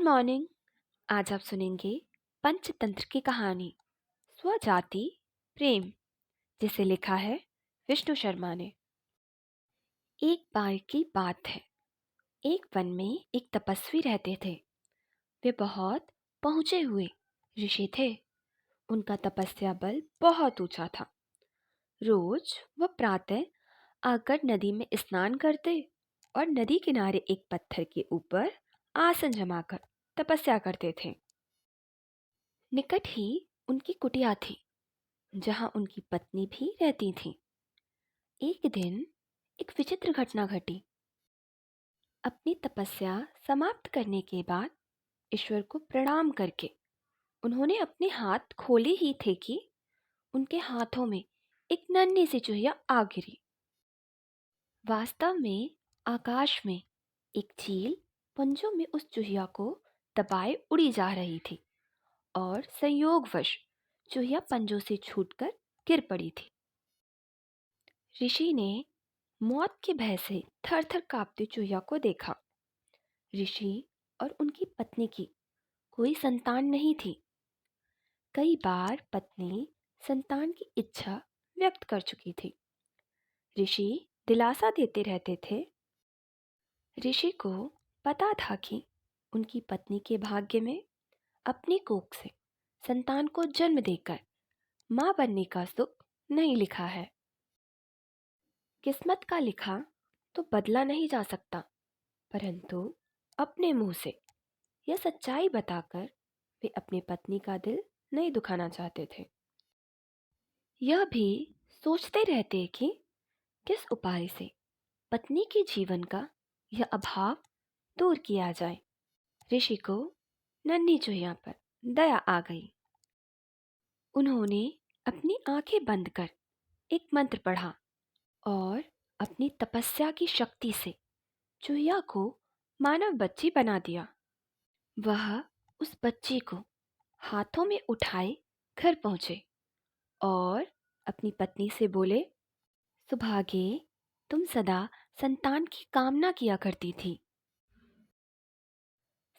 Morning. आज आप सुनेंगे पंचतंत्र की कहानी स्वजाति प्रेम, जिसे लिखा है विष्णु शर्मा ने। एक बार की बात है, एक वन में एक तपस्वी रहते थे। वे बहुत पहुंचे हुए ऋषि थे। उनका तपस्या बल बहुत ऊंचा था। रोज वह प्रातः आकर नदी में स्नान करते और नदी किनारे एक पत्थर के ऊपर आसन जमाकर तपस्या करते थे। निकट ही उनकी कुटिया थी, जहां उनकी पत्नी भी रहती थी। एक दिन एक विचित्र घटना घटी। अपनी तपस्या समाप्त करने के बाद ईश्वर को प्रणाम करके उन्होंने अपने हाथ खोले ही थे कि उनके हाथों में एक नन्ही सी चूहिया आ गिरी। वास्तव में आकाश में एक चील पंजों में उस चूहिया को दबाए उड़ी जा रही थी और संयोगवश चूहिया पंजों से छूटकर गिर पड़ी थी। ऋषि ने मौत के भय से थर थर कांपती चूहिया को देखा। ऋषि और उनकी पत्नी की कोई संतान नहीं थी। कई बार पत्नी संतान की इच्छा व्यक्त कर चुकी थी। ऋषि दिलासा देते रहते थे। ऋषि को पता था कि उनकी पत्नी के भाग्य में अपनी कोख से संतान को जन्म देकर मां बनने का सुख नहीं लिखा है। किस्मत का लिखा तो बदला नहीं जा सकता, परंतु अपने मुंह से यह सच्चाई बताकर वे अपनी पत्नी का दिल नहीं दुखाना चाहते थे। यह भी सोचते रहते कि किस उपाय से पत्नी के जीवन का यह अभाव दूर किया जाए। ऋषि को नन्ही चूहिया पर दया आ गई। उन्होंने अपनी आंखें बंद कर एक मंत्र पढ़ा और अपनी तपस्या की शक्ति से चूहिया को मानव बच्ची बना दिया। वह उस बच्ची को हाथों में उठाए घर पहुंचे और अपनी पत्नी से बोले, सुभागे, तुम सदा संतान की कामना किया करती थी।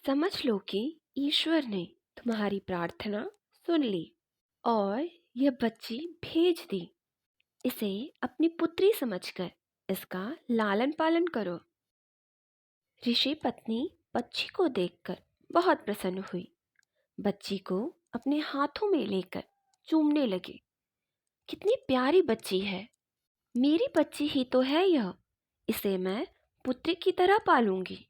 समझ लो कि ईश्वर ने तुम्हारी प्रार्थना सुन ली और यह बच्ची भेज दी। इसे अपनी पुत्री समझकर इसका लालन पालन करो। ऋषि पत्नी बच्ची को देखकर बहुत प्रसन्न हुई। बच्ची को अपने हाथों में लेकर चूमने लगे। कितनी प्यारी बच्ची है, मेरी बच्ची ही तो है यह, इसे मैं पुत्री की तरह पालूंगी।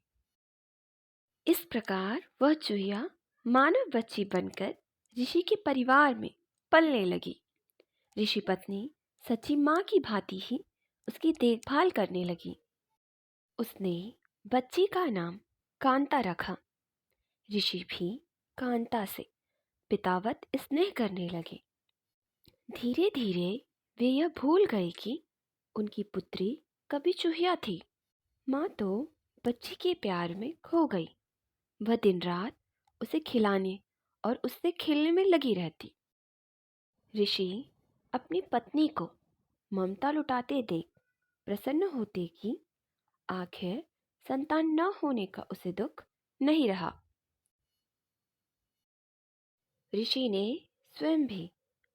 इस प्रकार वह चूहिया मानव बच्ची बनकर ऋषि के परिवार में पलने लगी। ऋषि पत्नी सच्ची माँ की भांति ही उसकी देखभाल करने लगी। उसने बच्ची का नाम कांता रखा। ऋषि भी कांता से पितावत स्नेह करने लगे। धीरे धीरे वे यह भूल गए कि उनकी पुत्री कभी चूहिया थी। माँ तो बच्ची के प्यार में खो गई। वह दिन रात उसे खिलाने और उससे खेलने में लगी रहती। ऋषि अपनी पत्नी को ममता लुटाते देख प्रसन्न होते कि आखिर संतान न होने का उसे दुख नहीं रहा। ऋषि ने स्वयं भी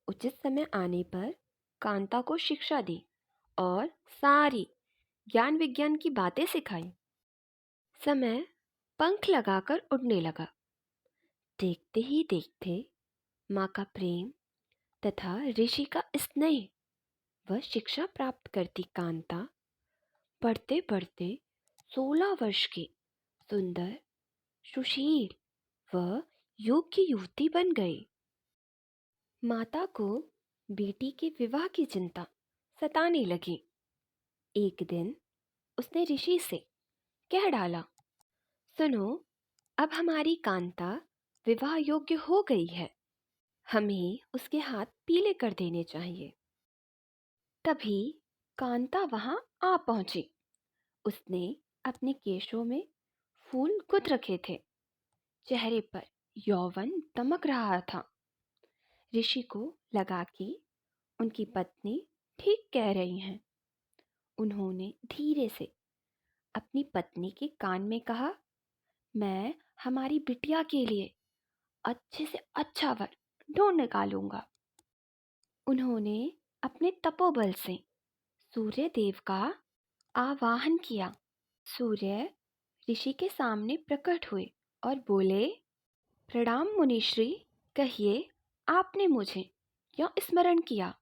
उचित समय आने पर कांता को शिक्षा दी और सारी ज्ञान विज्ञान की बातें सिखाई। समय पंख लगाकर उड़ने लगा। देखते ही देखते माँ का प्रेम तथा ऋषि का स्नेह वह शिक्षा प्राप्त करती कांता पढ़ते पढ़ते 16 वर्ष की सुंदर, सुशील व योग्य युवती बन गई। माता को बेटी के विवाह की चिंता सताने लगी। एक दिन उसने ऋषि से कह डाला, सुनो, अब हमारी कांता विवाह योग्य हो गई है, हमें उसके हाथ पीले कर देने चाहिए। तभी कांता वहां आ पहुंची। उसने अपने केशों में फूल गुथ रखे थे। चेहरे पर यौवन दमक रहा था। ऋषि को लगा कि उनकी पत्नी ठीक कह रही हैं। उन्होंने धीरे से अपनी पत्नी के कान में कहा, मैं हमारी बिटिया के लिए अच्छे से अच्छा वर ढूंढ निकालूंगा। उन्होंने अपने तपोबल से सूर्य देव का आवाहन किया। सूर्य ऋषि के सामने प्रकट हुए और बोले, प्रणाम मुनिश्री, कहिए आपने मुझे क्यों स्मरण किया,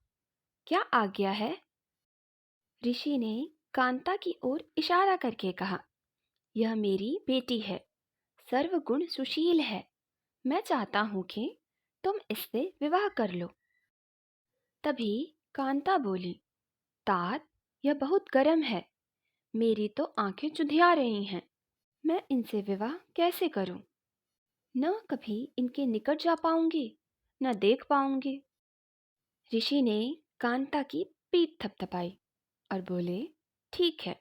क्या आज्ञा है? ऋषि ने कांता की ओर इशारा करके कहा, यह मेरी बेटी है, सर्वगुण सुशील है। मैं चाहता हूं कि तुम इससे विवाह कर लो। तभी कांता बोली, तात, यह बहुत गर्म है, मेरी तो आंखें चुंधिया रही हैं। मैं इनसे विवाह कैसे करूं? न कभी इनके निकट जा पाऊंगी, न देख पाऊंगी। ऋषि ने कांता की पीठ थपथपाई और बोले, ठीक है,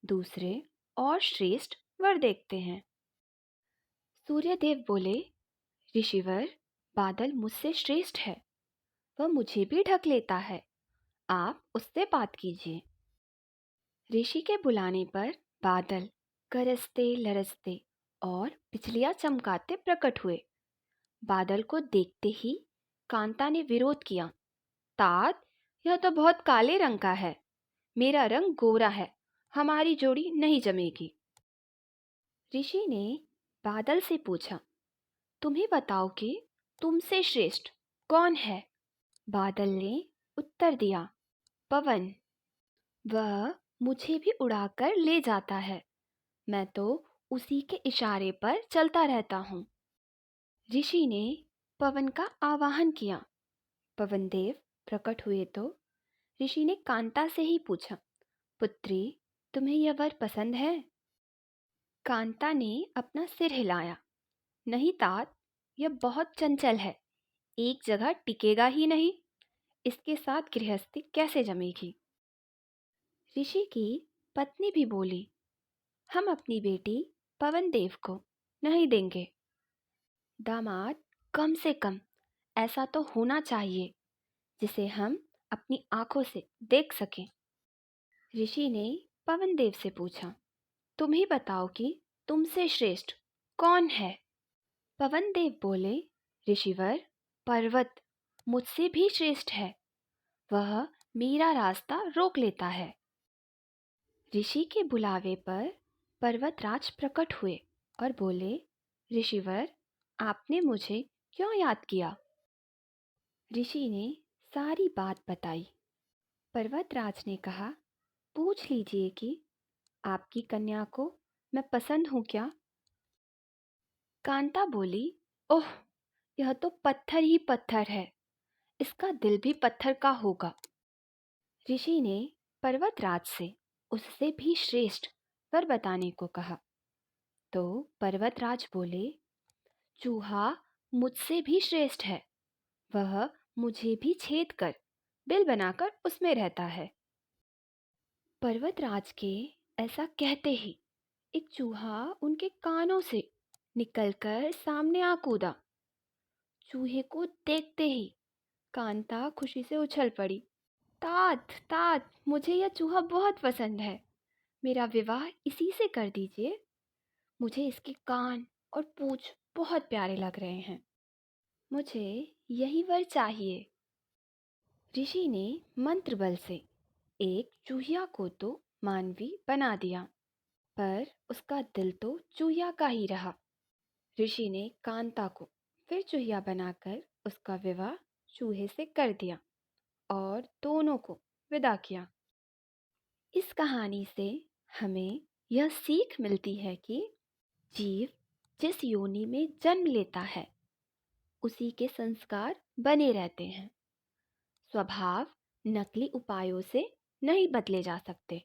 दूसरे और श्रेष्ठ वर देखते हैं। सूर्यदेव बोले, ऋषिवर, बादल मुझसे श्रेष्ठ है, वह मुझे भी ढक लेता है, आप उससे बात कीजिए। ऋषि के बुलाने पर बादल गरजते लरजते और बिजलियां चमकाते प्रकट हुए। बादल को देखते ही कांता ने विरोध किया, तात, यह तो बहुत काले रंग का है, मेरा रंग गोरा है, हमारी जोड़ी नहीं जमेगी। ऋषि ने बादल से पूछा, तुम्हें बताओ कि तुमसे श्रेष्ठ कौन है? बादल ने उत्तर दिया, पवन, वह मुझे भी उड़ाकर ले जाता है, मैं तो उसी के इशारे पर चलता रहता हूँ। ऋषि ने पवन का आवाहन किया। पवन देव प्रकट हुए तो ऋषि ने कांता से ही पूछा, पुत्री, तुम्हें यह वर पसंद है? कांता ने अपना सिर हिलाया, नहीं तात, यह बहुत चंचल है, एक जगह टिकेगा ही नहीं, इसके साथ गृहस्थी कैसे जमेगी? ऋषि की पत्नी भी बोली, हम अपनी बेटी पवन देव को नहीं देंगे। दामाद, कम से कम ऐसा तो होना चाहिए जिसे हम अपनी आंखों से देख सकें। ऋषि ने पवन देव से पूछा, तुम ही बताओ कि तुमसे श्रेष्ठ कौन है? पवन देव बोले, ऋषिवर, पर्वत मुझसे भी श्रेष्ठ है, वह मेरा रास्ता रोक लेता है। ऋषि के बुलावे पर पर्वतराज प्रकट हुए और बोले, ऋषिवर, आपने मुझे क्यों याद किया? ऋषि ने सारी बात बताई। पर्वतराज ने कहा, पूछ लीजिए कि आपकी कन्या को मैं पसंद हूं क्या? कांता बोली, ओह, यह तो पत्थर ही पत्थर है, इसका दिल भी पत्थर का होगा। ऋषि ने पर्वतराज से उससे भी श्रेष्ठ वर बताने को कहा तो पर्वतराज बोले, चूहा मुझसे भी श्रेष्ठ है, वह मुझे भी छेद कर बिल बनाकर उसमें रहता है। पर्वतराज के ऐसा कहते ही एक चूहा उनके कानों से निकलकर सामने आ कूदा। चूहे को देखते ही कांता खुशी से उछल पड़ी, तात, तात, मुझे यह चूहा बहुत पसंद है, मेरा विवाह इसी से कर दीजिए, मुझे इसके कान और पूंछ बहुत प्यारे लग रहे हैं, मुझे यही वर चाहिए। ऋषि ने मंत्र बल से एक चूहिया को तो मानवी बना दिया, पर उसका दिल तो चूहिया का ही रहा। ऋषि ने कांता को फिर चूहिया बनाकर उसका विवाह चूहे से कर दिया और दोनों को विदा किया। इस कहानी से हमें यह सीख मिलती है कि जीव जिस योनि में जन्म लेता है उसी के संस्कार बने रहते हैं, स्वभाव नकली उपायों से नहीं बदले जा सकते।